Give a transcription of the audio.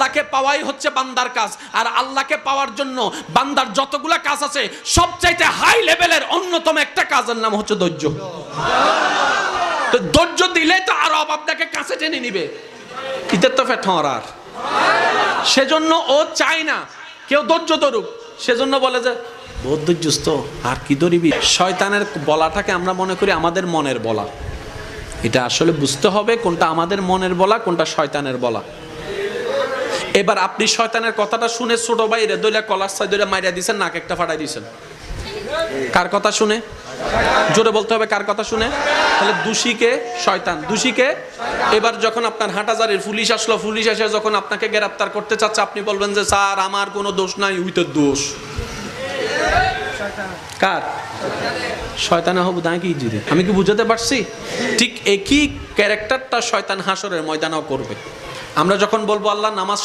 আল্লাহকে পাওয়াই হচ্ছে বান্দার কাজ। আর আল্লাহকে পাওয়ার জন্য বান্দার যতগুলা কাজ আছে সবচাইতে হাই লেভেলের অন্যতম একটা কাজের নাম হচ্ছে ধৈর্য। তো ধৈর্য দিলে তো আরো আপনাকে কাছে টেনে নিবে, ইতের তো ফেটর। সেজন্য ও চায় না কেউ ধৈর্য ধরুক, সেজন্য বলে যে বহুত ধৈর্যস্ত আর কি ধরিবি। শয়তানের বলাটাকে আমরা মনে করি আমাদের মনের বলা। এটা আসলে বুঝতে হবে কোনটা আমাদের মনের বলা, কোনটা শয়তানের বলা। এবার আপনি শয়তানের কথাটা শুনে ছোট ভাইরে দইলা কলার সাই দইলা মাইরা দিয়েছেন, নাক একটা ফাটাই দিয়েছেন। কার কথা শুনে? জোরে বলতে হবে, কার কথা শুনে? তাহলে দোষীকে শয়তান, দোষীকে। এবার যখন আপনার হাটহাজারির পুলিশ আসলো, পুলিশ এসে যখন আপনাকে গ্রেফতার করতে চাচ্ছে, আপনি বলবেন যে স্যার আমার কোনো দোষ নাই, উইতের দোষ। কার? শয়তানে হবু দাঁড়িয়ে কি জিরে। আমি কি বুঝাতে পারছি? ঠিক একই ক্যারেক্টারটা শয়তান হাসরের ময়দানেও করবে। আমরা যখন বলবো আল্লাহ নামাজ